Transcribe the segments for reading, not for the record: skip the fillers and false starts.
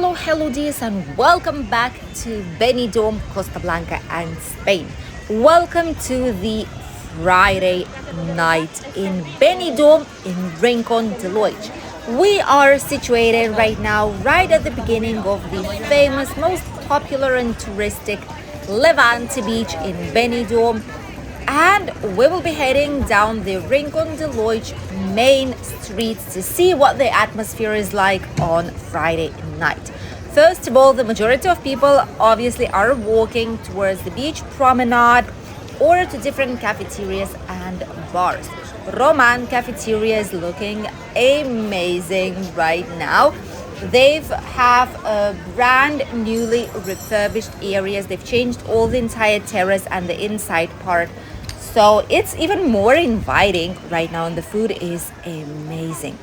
Hello, dears, and welcome back to Benidorm Costa Blanca and Spain. Welcome to the Friday night in Benidorm in Rincon de Loix. We are situated right now, right at the beginning of the famous, most popular and touristic Levante beach in Benidorm, and we will be heading down the Rincon de Loix main streets to see what the atmosphere is like on Friday night. First of all, the majority of people obviously are walking towards the beach promenade or to different cafeterias and bars. Roman cafeteria is looking amazing right now. They have brand newly refurbished areas. They've changed all the entire terrace and the inside part. So it's even more inviting right now, and the food is amazing.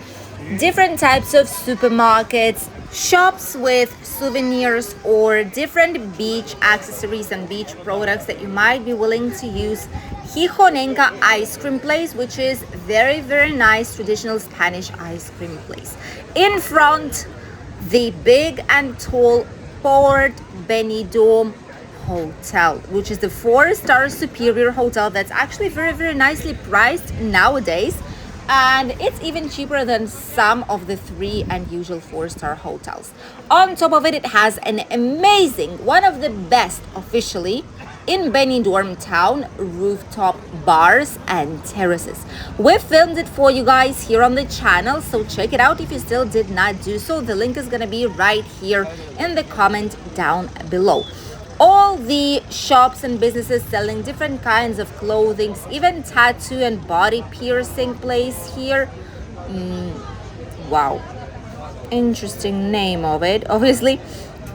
Different types of supermarkets, shops with souvenirs or different beach accessories and beach products that you might be willing to use. Gijonenca ice cream place, which is very nice traditional Spanish ice cream place. In front, the big and tall Port Benidorm Hotel, which is the 4-star superior hotel that's actually very nicely priced nowadays, and it's even cheaper than some of the 3 and usual 4-star hotels. On top of it, it has an amazing, one of the best officially in Benidorm town, rooftop bars and terraces. We filmed it for you guys here on the channel, so check it out if you still did not do so. The link is gonna be right here in the comment down below. All the shops and businesses selling different kinds of clothing, even tattoo and body piercing place here. Wow, interesting name of it, obviously,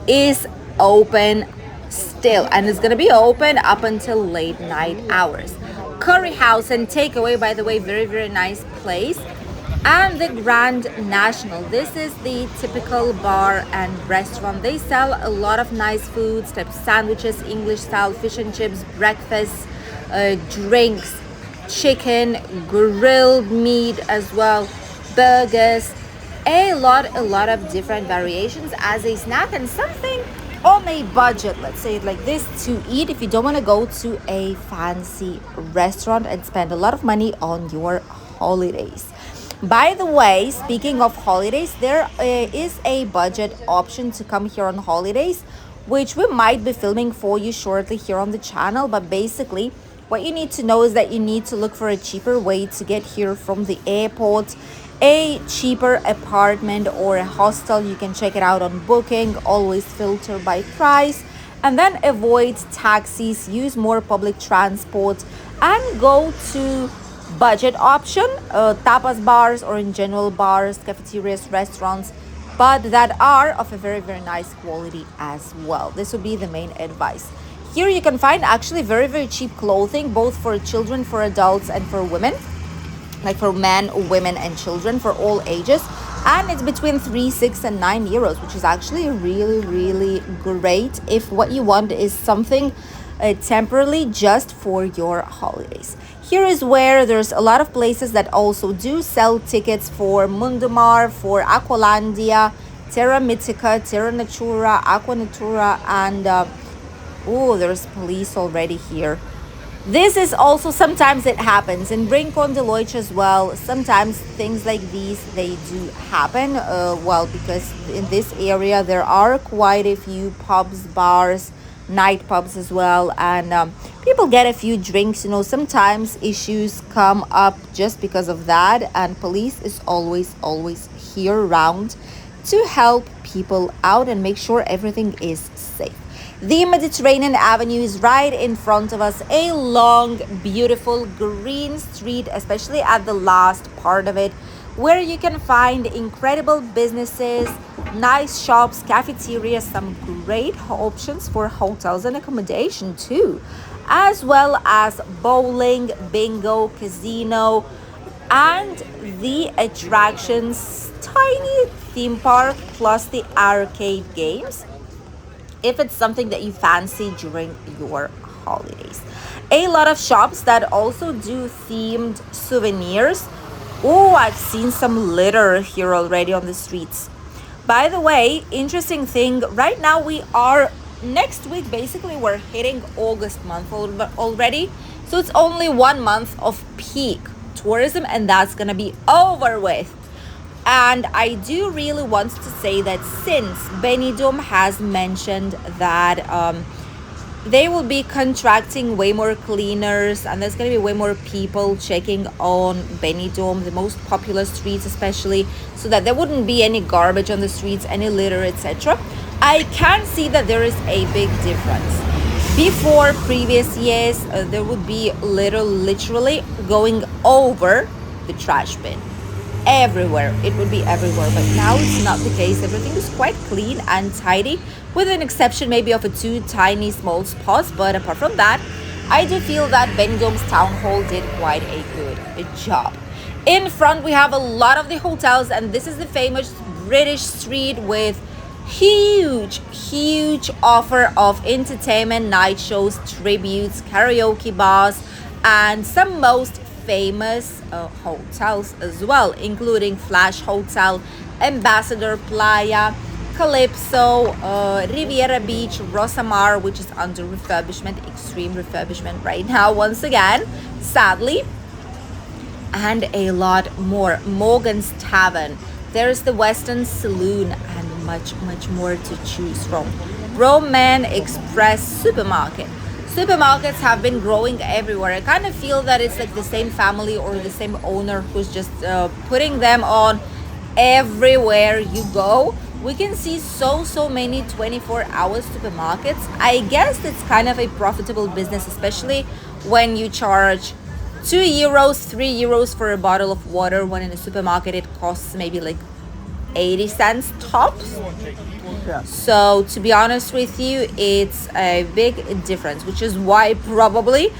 is open still, and it's gonna be open up until late night hours. Curry house and takeaway, by the way, very nice place. And the Grand National, this is the typical bar and restaurant. They sell a lot of nice foods, type sandwiches, English style, fish and chips, breakfast, drinks, chicken, grilled meat as well, burgers, a lot of different variations as a snack and something on a budget, let's say it like this, to eat if you don't want to go to a fancy restaurant and spend a lot of money on your holidays. By the way, speaking of holidays, there is a budget option to come here on holidays, which we might be filming for you shortly here on the channel. But basically, what you need to know is that you need to look for a cheaper way to get here from the airport, a cheaper apartment or a hostel. You can check it out on Booking, always filter by price, and then avoid taxis, use more public transport, and go to budget option, tapas bars, or in general bars, cafeterias, restaurants, but that are of a very nice quality as well. This would be the main advice. Here you can find actually very cheap clothing, both for children, for adults, and for women, like for men, women, and children, for all ages. And it's between 3, 6, and 9 euros, which is actually really great if what you want is something temporarily just for your holidays. Here is where there's a lot of places that also do sell tickets for Mundumar, for Aqualandia, Terra Mythica, Terra Natura, Aqua Natura, and there's police already here. This is also, sometimes it happens in Rincon de Loix as well. Sometimes things like these, they do happen, because in this area there are quite a few pubs, bars, night pubs as well, and people get a few drinks. Sometimes issues come up just because of that, and police is always here around to help people out and make sure everything is safe. The Mediterranean Avenue is right in front of us, a long, beautiful green street, especially at the last part of it, where you can find incredible businesses, nice shops, cafeterias, some great options for hotels and accommodation too, as well as bowling, bingo, casino, and the attractions, tiny theme park, plus the arcade games, if it's something that you fancy during your holidays. A lot of shops that also do themed souvenirs. Oh, I've seen some litter here already on the streets. By the way, interesting thing, right now we are, next week basically we're hitting August month already. So it's only 1 month of peak tourism and that's gonna be over with. And I do really want to say that since Benidorm has mentioned that they will be contracting way more cleaners and there's going to be way more people checking on Benidorm, the most popular streets especially, so that there wouldn't be any garbage on the streets, any litter, etc. I can see that there is a big difference. Before previous years, there would be litter literally going over the trash bin everywhere. It would be everywhere, but now it's not the case. Everything is quite clean and tidy, with an exception maybe of a two tiny small spots. But apart from that, I do feel that Benidorm's town hall did quite a good job. In front we have a lot of the hotels, and this is the famous British street with huge offer of entertainment, night shows, tributes, karaoke bars, and some most famous hotels as well, including Flash Hotel, Ambassador Playa, Calypso, Riviera Beach, Rosamar, which is under refurbishment, extreme refurbishment right now once again, sadly, and a lot more. Morgan's Tavern, there's the Western Saloon, and much more to choose from. Roman Express Supermarket. Supermarkets have been growing everywhere. I kind of feel that it's like the same family or the same owner who's just putting them on everywhere you go. We can see so many 24-hour supermarkets. I guess it's kind of a profitable business, especially when you charge 2 euros, 3 euros for a bottle of water, when in a supermarket it costs maybe like 80 cents tops. Yeah. So to be honest with you, it's a big difference, which is why probably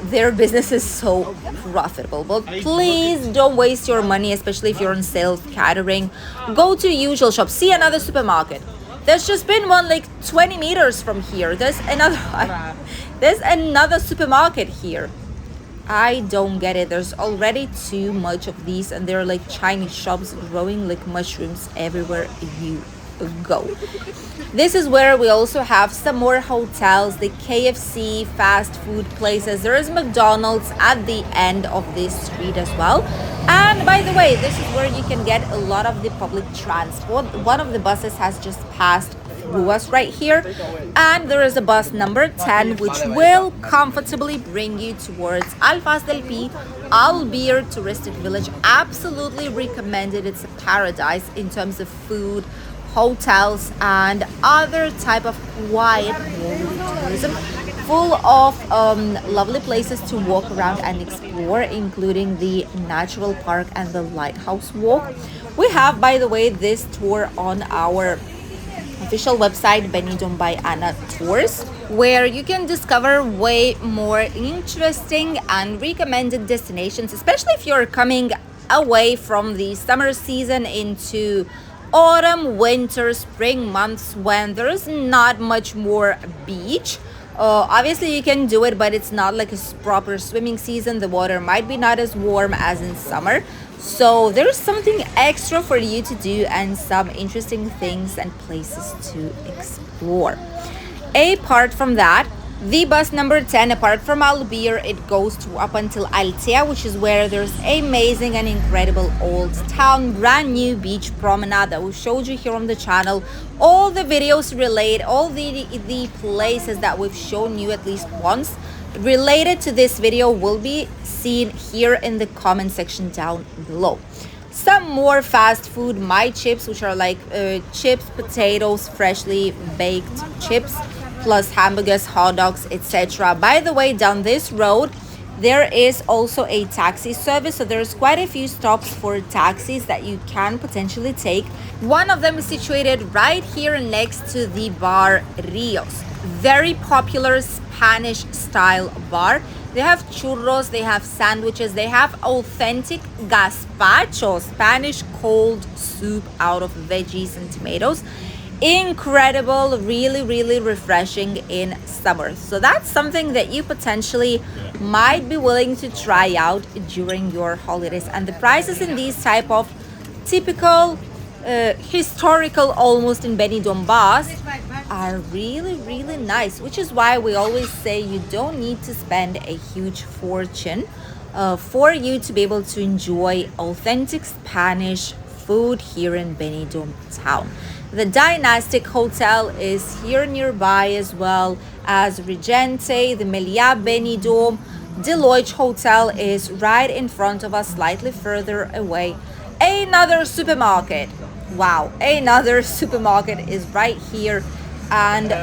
their business is so profitable. But please don't waste your money, especially if you're on sales catering. Go to usual shop, see another supermarket. There's just been one like 20 meters from here. There's another supermarket here. I don't get it. There's already too much of these, and they're like Chinese shops growing like mushrooms everywhere you go. This is where we also have some more hotels, the KFC, fast food places. There is McDonald's at the end of this street as well. And by the way, this is where you can get a lot of the public transport. One of the buses has just passed through us right here, and there is a bus number 10 which will comfortably bring you towards Alfaz del Pi, Albir touristic village. Absolutely recommended. It's a paradise in terms of food, hotels, and other type of quiet tourism, full of lovely places to walk around and explore, including the natural park and the lighthouse walk. We have, by the way, this tour on our official website, Benidorm by Anna Tours, where you can discover way more interesting and recommended destinations, especially if you're coming away from the summer season into autumn, winter, spring months, when there is not much more beach. Obviously you can do it, but it's not like a proper swimming season. The water might be not as warm as in summer, so there's something extra for you to do and some interesting things and places to explore. Apart from that, the bus number 10, apart from Albir, it goes to up until Altea, which is where there's amazing and incredible old town, brand new beach promenade that we showed you here on the channel. All the videos relate, all the places that we've shown you at least once related to this video will be seen here in the comment section down below. Some more fast food, my chips, which are like chips, potatoes, freshly baked chips, plus hamburgers, hot dogs, etc. By the way, down this road there is also a taxi service, so there's quite a few stops for taxis that you can potentially take. One of them is situated right here next to the bar Rios. Very popular Spanish style bar. They have churros, they have sandwiches, they have authentic gazpacho, Spanish cold soup out of veggies and tomatoes. Incredible, really refreshing in summer. So that's something that you potentially might be willing to try out during your holidays. And the prices in these type of typical historical almost in Benidorm bars are really, really nice, which is why we always say you don't need to spend a huge fortune for you to be able to enjoy authentic Spanish food here in Benidorm town. The Dynastic Hotel is here nearby, as well as Regente, the Meliá Benidorm. Deloitte Hotel is right in front of us, slightly further away. Another supermarket. Wow, another supermarket is right here, and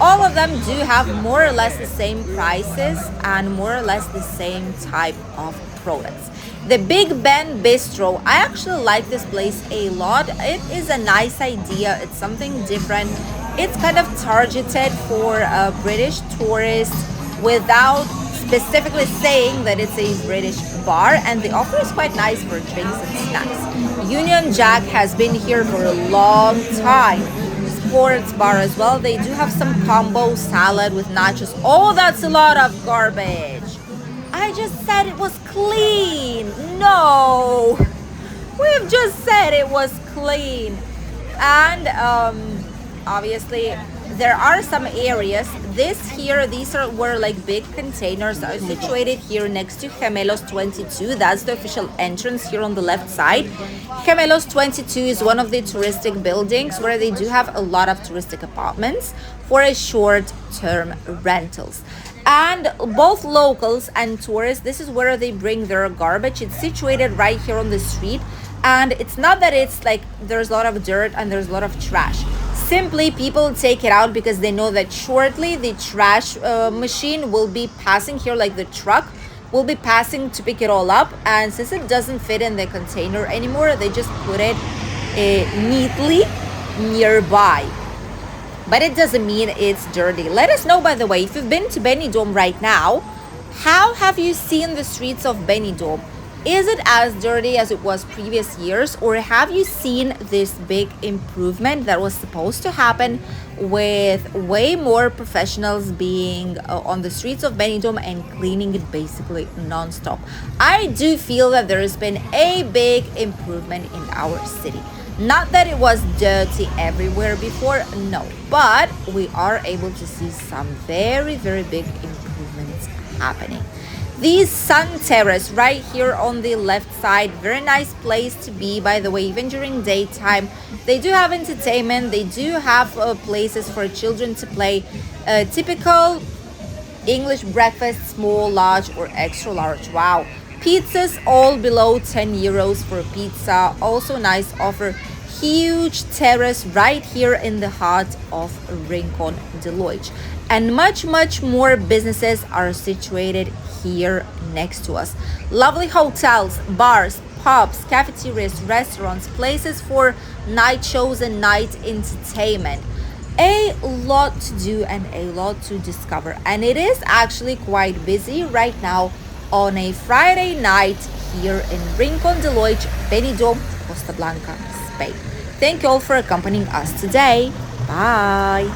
all of them do have more or less the same prices and more or less the same type of products. The Big Ben Bistro, I actually like this place a lot. It is a nice idea. It's something different. It's kind of targeted for British tourists without specifically saying that it's a British bar, and the offer is quite nice for drinks and snacks. Union Jack has been here for a long time. Sports bar as well. They do have some combo salad with nachos. Oh, that's a lot of garbage. I just said it was clean. No, we've just said it was clean. And obviously there are some areas. These were like big containers that are situated here next to Gemelos 22. That's the official entrance here on the left side. Gemelos 22 is one of the touristic buildings where they do have a lot of touristic apartments for a short-term rentals. And both locals and tourists, this is where they bring their garbage. It's situated right here on the street, and it's not that it's like there's a lot of dirt and there's a lot of trash. Simply people take it out because they know that shortly the trash machine will be passing here, like the truck will be passing to pick it all up, and since it doesn't fit in the container anymore, they just put it neatly nearby. But it doesn't mean it's dirty. Let us know, by the way, if you've been to Benidorm right now, how have you seen the streets of Benidorm? Is it as dirty as it was previous years, or have you seen this big improvement that was supposed to happen with way more professionals being on the streets of Benidorm and cleaning it basically non-stop? I do feel that there has been a big improvement in our city. Not that it was dirty everywhere before, no, but we are able to see some very, very big improvements happening. The Sun Terrace right here on the left side, very nice place to be, by the way, even during daytime. They do have entertainment, they do have places for children to play. Typical English breakfast, small, large or extra large. Wow. Pizzas all below 10 euros for pizza. Also nice offer. Huge terrace right here in the heart of Rincon de Loix. And much, much more businesses are situated here next to us. Lovely hotels, bars, pubs, cafeterias, restaurants, places for night shows and night entertainment. A lot to do and a lot to discover. And it is actually quite busy right now on a Friday night here in Rincon de Loix, Benidorm, Costa Blanca, Spain. Thank you all for accompanying us today. Bye.